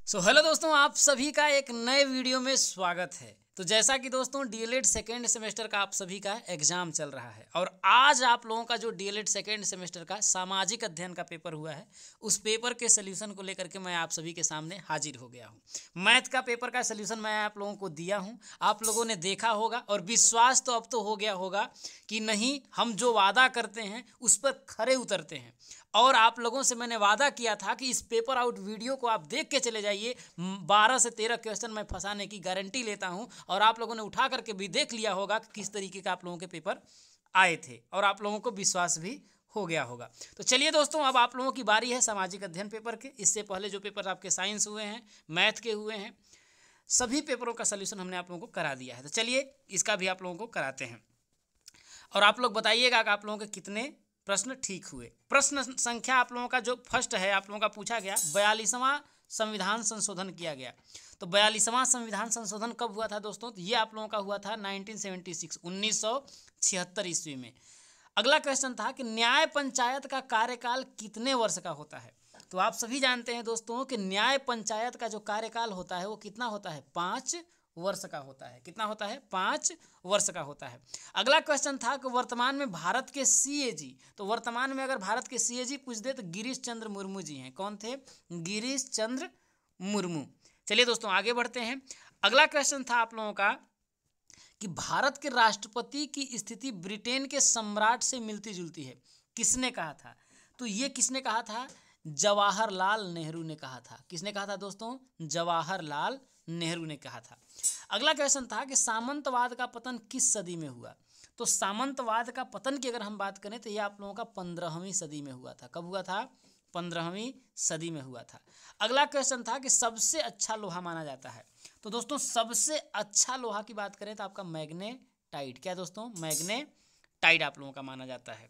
Hello दोस्तों, आप सभी का एक नए वीडियो में स्वागत है। तो जैसा कि दोस्तों डीएलएड सेकेंड सेमेस्टर का आप सभी का एग्जाम चल रहा है और आज आप लोगों का जो डीएलएड सेकेंड सेमेस्टर का सामाजिक अध्ययन का पेपर हुआ है, उस पेपर के सोल्यूशन को लेकर के मैं आप सभी के सामने हाजिर हो गया हूं। मैथ का पेपर का सोल्यूशन मैं आप लोगों को दिया हूं, आप लोगों ने देखा होगा और विश्वास तो अब तो हो गया होगा कि नहीं, हम जो वादा करते हैं उस पर खरे उतरते हैं। और आप लोगों से मैंने वादा किया था कि इस पेपर आउट वीडियो को आप देख के चले जाइए, 12 से 13 क्वेश्चन मैं फंसाने की गारंटी लेता हूं। और आप लोगों ने उठा करके भी देख लिया होगा कि किस तरीके का आप लोगों के पेपर आए थे और आप लोगों को विश्वास भी हो गया होगा। तो चलिए दोस्तों, अब आप लोगों की बारी है सामाजिक अध्ययन पेपर के। इससे पहले जो पेपर आपके साइंस हुए हैं, मैथ के हुए हैं, सभी पेपरों का सोल्यूशन हमने आप लोगों को करा दिया है। तो चलिए इसका भी आप लोगों को कराते हैं और आप लोग बताइएगा कि आप लोगों के कितने प्रश्न ठीक हुए। प्रश्न संख्या आप लोगों का जो फर्स्ट है, आप लोगों का पूछा गया 42वां संविधान संशोधन किया गया। तो 42वां संविधान संशोधन कब हुआ था दोस्तों? तो ये आप लोगों का हुआ था 1976 1976 ईस्वी में। अगला क्वेश्चन था कि न्याय पंचायत का कार्यकाल कितने वर्ष का होता है? तो आप सभी जानते हैं दोस्तों कि न्याय पंचायत का जो कार्यकाल होता है वो कितना होता है? 5 वर्ष का होता है। कितना होता है? 5 वर्ष का होता है। अगला क्वेश्चन था कि वर्तमान में भारत के सीएजी, तो वर्तमान में अगर भारत के सीएजी पूछ दे तो गिरीश चंद्र मुर्मू जी हैं। कौन थे? गिरीश चंद्र मुर्मू। चलिए दोस्तों आगे बढ़ते हैं। अगला क्वेश्चन था आप लोगों का कि भारत के राष्ट्रपति की स्थिति ब्रिटेन के सम्राट से मिलती जुलती है। किसने कहा था? तो ये किसने कहा था? जवाहरलाल नेहरू ने कहा था। किसने कहा था दोस्तों? जवाहरलाल नेहरू ने कहा था। अगला क्वेश्चन था कि सामंतवाद का पतन किस सदी में हुआ? तो सामंतवाद का पतन की अगर हम बात करें तो ये आप लोगों का 15वीं सदी में हुआ था। कब हुआ था? 15वीं सदी में हुआ था। अगला क्वेश्चन था कि सबसे अच्छा लोहा माना जाता है। तो दोस्तों सबसे अच्छा लोहा की बात करें तो आपका मैग्नेटाइट। क्या दोस्तों? मैग्नेटाइट आप लोगों का माना जाता है।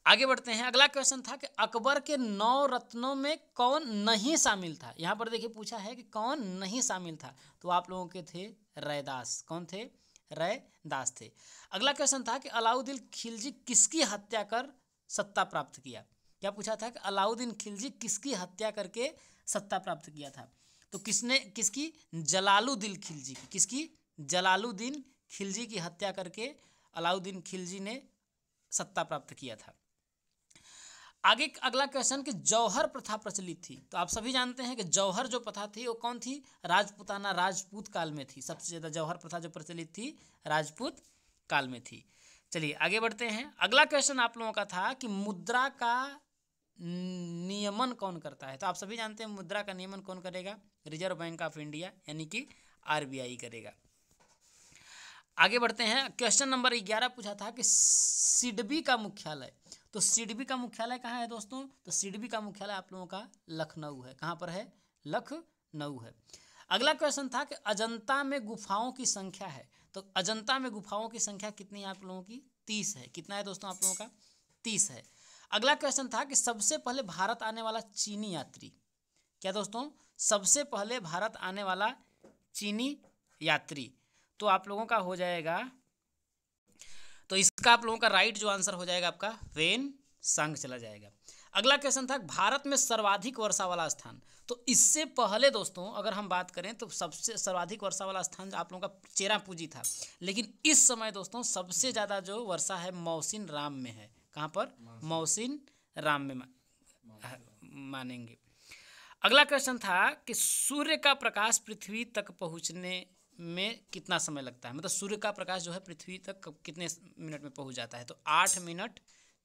आगे बढ़ते हैं। अगला क्वेश्चन था कि अकबर के 9 रत्नों में कौन नहीं शामिल था? यहाँ पर देखिए पूछा है कि कौन नहीं शामिल था, तो आप लोगों के थे रैदास। कौन थे? रैदास थे। अगला क्वेश्चन था कि अलाउद्दीन खिलजी किसकी हत्या कर सत्ता प्राप्त किया? क्या पूछा था कि अलाउद्दीन खिलजी किसकी हत्या करके सत्ता प्राप्त किया था? तो किसने? किसकी? जलालुद्दीन खिलजी की। किसकी? जलालुद्दीन खिलजी की हत्या करके अलाउद्दीन खिलजी ने सत्ता प्राप्त किया था। आगे अगला क्वेश्चन कि जौहर प्रथा प्रचलित थी। तो आप सभी जानते हैं कि जौहर जो प्रथा थी वो कौन थी? राजपूताना, राजपूत काल में थी। सबसे ज़्यादा जौहर प्रथा जो प्रचलित थी राजपूत काल में थी। चलिए आगे बढ़ते हैं। अगला क्वेश्चन आप लोगों का था कि मुद्रा का नियमन कौन करता है? तो आप सभी जानते हैं मुद्रा का नियमन कौन करेगा? रिजर्व बैंक ऑफ इंडिया यानी कि आरबीआई करेगा। आगे बढ़ते हैं। क्वेश्चन नंबर 11 पूछा था कि सिडबी का मुख्यालय। तो सिडबी का मुख्यालय कहाँ है दोस्तों? तो सिडबी का मुख्यालय आप लोगों का लखनऊ है। कहाँ पर है? लखनऊ है। अगला क्वेश्चन था कि अजंता में गुफाओं की संख्या है। तो अजंता में गुफाओं की संख्या कितनी है आप लोगों की? 30 है। कितना है दोस्तों आप लोगों का? 30 है। अगला क्वेश्चन था कि सबसे पहले भारत आने वाला चीनी यात्री। क्या दोस्तों? सबसे पहले भारत आने वाला चीनी यात्री। तो आप लोगों का हो जाएगा, तो इसका आप लोगों का राइट जो आंसर हो जाएगा आपका वेन सांग चला जाएगा। अगला क्वेश्चन था भारत में सर्वाधिक वर्षा वाला स्थान। तो इससे पहले दोस्तों अगर हम बात करें तो सबसे सर्वाधिक वर्षा वाला स्थान आप लोगों का चेरापूंजी था, लेकिन इस समय दोस्तों सबसे ज़्यादा जो वर्षा है मौसिन राम में है। कहाँ पर? मौसिन राम में मानेंगे। अगला क्वेश्चन था कि सूर्य का प्रकाश पृथ्वी तक पहुंचने में कितना समय लगता है? मतलब सूर्य का प्रकाश जो है पृथ्वी तक कितने मिनट में पहुंच जाता है? तो 8 मिनट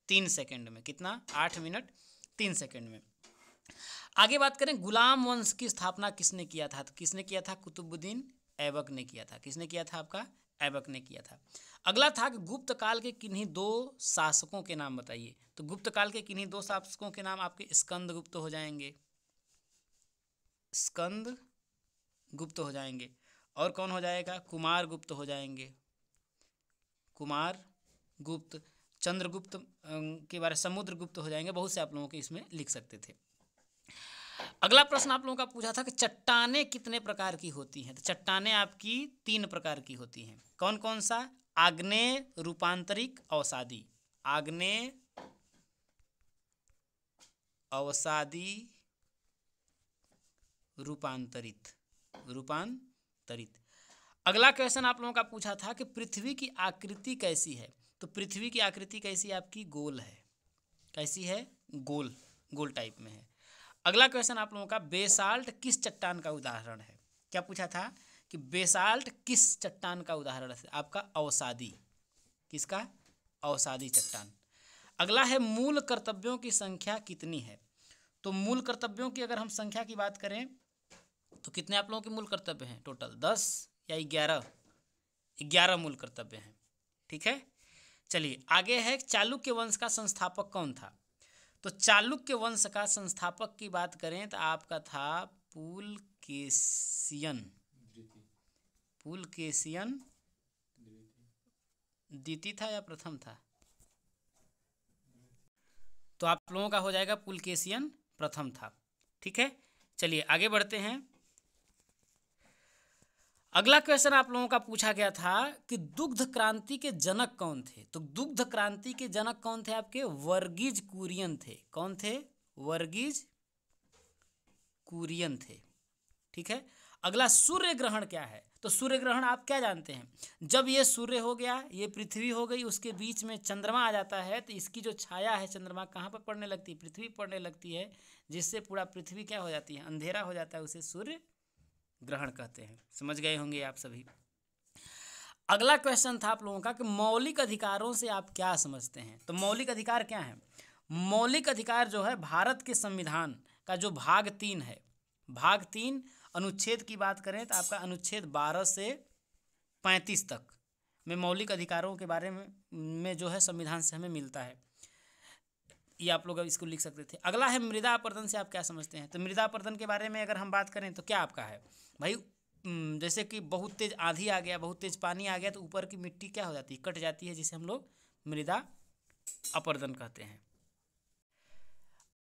3 सेकंड में। कितना? 8 मिनट 3 सेकंड में। आगे बात करें गुलाम वंश की स्थापना किसने किया था? तो किसने किया था? कुतुबुद्दीन ऐबक ने किया था। किसने किया था? आपका ऐबक ने किया था। अगला था कि गुप्त काल के किन्हीं 2 शासकों के नाम बताइए। तो गुप्त काल के किन्हीं 2 शासकों के नाम आपके स्कंद गुप्त हो जाएंगे। स्कंद गुप्त हो जाएंगे। और कौन हो जाएगा? कुमार गुप्त हो जाएंगे। कुमार गुप्त। चंद्रगुप्त के बारे समुद्र गुप्त हो जाएंगे। बहुत से आप लोगों के इसमें लिख सकते थे। अगला प्रश्न आप लोगों का पूछा था कि चट्टानें कितने प्रकार की होती हैं? तो चट्टानें आपकी 3 प्रकार की होती हैं। कौन कौन सा? आग्नेय, रूपांतरिक, अवसादी। आग्नेय, अवसादी, रूपांतरित, रूपांतरित। अगला क्वेश्चन आप लोगों का पूछा था कि पृथ्वी की आकृति कैसी है, तो पृथ्वी की आकृति कैसी है आपकी, गोल है। कैसी है, गोल, गोल टाइप में है। अगला क्वेश्चन आप लोगों का, बेसाल्ट किस चट्टान का उदाहरण है। क्या पूछा था कि बेसाल्ट किस चट्टान का उदाहरण है, आपका अवसादी। किसका, अवसादी चट्टान। अगला है मूल कर्तव्यों की संख्या कितनी है, तो मूल कर्तव्यों की अगर हम संख्या की बात करें तो कितने आप लोगों के मूल कर्तव्य हैं टोटल, 10 या 11, 11 मूल कर्तव्य हैं। ठीक है, चलिए आगे है, चालुक्य वंश का संस्थापक कौन था, तो चालुक्य वंश का संस्थापक की बात करें तो आपका था पुलकेशियन, पुलकेशियन द्वितीय था या प्रथम था, तो आप लोगों का हो जाएगा पुलकेशियन प्रथम था। ठीक है, चलिए आगे बढ़ते हैं। अगला क्वेश्चन आप लोगों का पूछा गया था कि दुग्ध क्रांति के जनक कौन थे, तो दुग्ध क्रांति के जनक कौन थे आपके, वर्गीज कुरियन थे। कौन थे, वर्गीज कुरियन थे। ठीक है, अगला सूर्य ग्रहण क्या है, तो सूर्य ग्रहण आप क्या जानते हैं, जब ये सूर्य हो गया, ये पृथ्वी हो गई, उसके बीच में चंद्रमा आ जाता है, तो इसकी जो छाया है चंद्रमा कहाँ पर पड़ने लगती है, पृथ्वी पड़ने लगती है, जिससे पूरा पृथ्वी क्या हो जाती है, अंधेरा हो जाता है, उसे सूर्य ग्रहण कहते हैं। समझ गए होंगे आप सभी। अगला क्वेश्चन था आप लोगों का कि मौलिक अधिकारों से आप क्या समझते हैं, तो मौलिक अधिकार क्या है, मौलिक अधिकार जो है भारत के संविधान का जो भाग 3 है, भाग 3 अनुच्छेद की बात करें तो आपका अनुच्छेद 12 से 35 तक में मौलिक अधिकारों के बारे में जो है संविधान से हमें मिलता है। ये आप लोग इसको लिख सकते थे। अगला है मृदा अपरदन से आप क्या समझते हैं, तो मृदा अपरदन के बारे में अगर हम बात करें तो क्या आपका है भाई, जैसे कि बहुत तेज आंधी आ गया, बहुत तेज पानी आ गया, तो ऊपर की मिट्टी क्या हो जाती है, कट जाती है, जिसे हम लोग मृदा अपरदन कहते हैं।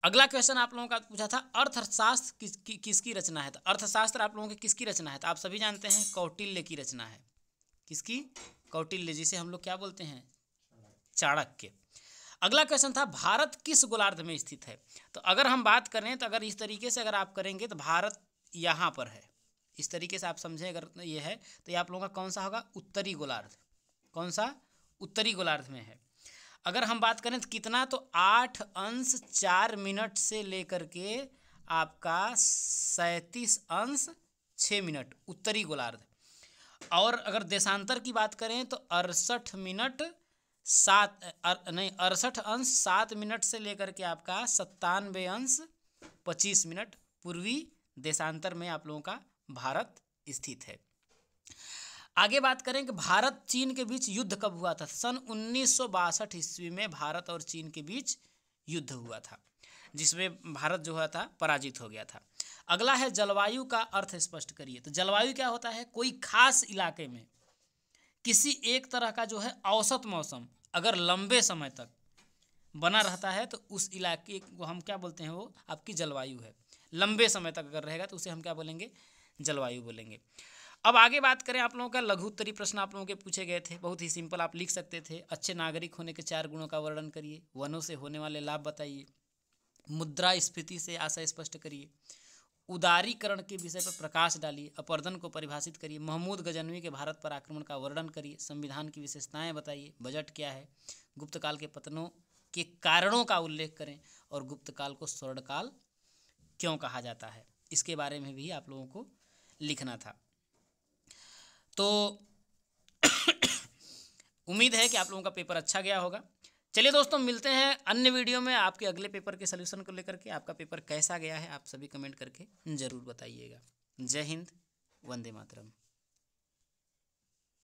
अगला क्वेश्चन आप लोगों का पूछा था अर्थशास्त्र किसकी रचना है, तो अर्थशास्त्र आप लोगों की किसकी रचना है, तो आप सभी जानते हैं कौटिल्य की रचना है। किसकी, कौटिल्य, जिसे हम लोग क्या बोलते हैं, चाणक्य। अगला क्वेश्चन था भारत किस गोलार्ध में स्थित है, तो अगर हम बात करें तो अगर इस तरीके से अगर आप करेंगे तो भारत यहाँ पर है, इस तरीके से आप समझें अगर ये है तो ये आप लोगों का कौन सा होगा, उत्तरी गोलार्ध। कौन सा, उत्तरी गोलार्ध में है। अगर हम बात करें तो कितना, तो 8 अंश 4 मिनट से लेकर के आपका 37 अंश 6 मिनट उत्तरी गोलार्ध। और अगर देशांतर की बात करें तो 68 अंश 7 मिनट से लेकर के आपका 97 अंश 25 मिनट पूर्वी देशांतर में आप लोगों का भारत स्थित है। आगे बात करें कि भारत चीन के बीच युद्ध कब हुआ था, सन 1962 ईस्वी में भारत और चीन के बीच युद्ध हुआ था, जिसमें भारत जो हुआ था पराजित हो गया था। अगला है जलवायु का अर्थ स्पष्ट करिए, तो जलवायु क्या होता है, कोई खास इलाके में किसी एक तरह का जो है औसत मौसम अगर लंबे समय तक बना रहता है तो उस इलाके को हम क्या बोलते हैं, वो आपकी जलवायु है। लंबे समय तक अगर रहेगा तो उसे हम क्या बोलेंगे, जलवायु बोलेंगे। अब आगे बात करें, आप लोगों का लघु उत्तरी प्रश्न आप लोगों के पूछे गए थे, बहुत ही सिंपल आप लिख सकते थे। अच्छे नागरिक होने के 4 गुणों का वर्णन करिए, वनों से होने वाले लाभ बताइए, मुद्रास्फीति से आशय स्पष्ट करिए, उदारीकरण के विषय पर प्रकाश डालिए, अपरदन को परिभाषित करिए, महमूद गजनवी के भारत पर आक्रमण का वर्णन करिए, संविधान की विशेषताएं बताइए, बजट क्या है, गुप्तकाल के पतनों के कारणों का उल्लेख करें, और गुप्तकाल को स्वर्णकाल क्यों कहा जाता है, इसके बारे में भी आप लोगों को लिखना था। तो उम्मीद है कि आप लोगों का पेपर अच्छा गया होगा। चलिए दोस्तों, मिलते हैं अन्य वीडियो में आपके अगले पेपर के सलूशन को लेकर के। आपका पेपर कैसा गया है आप सभी कमेंट करके ज़रूर बताइएगा। जय हिंद, वंदे मातरम।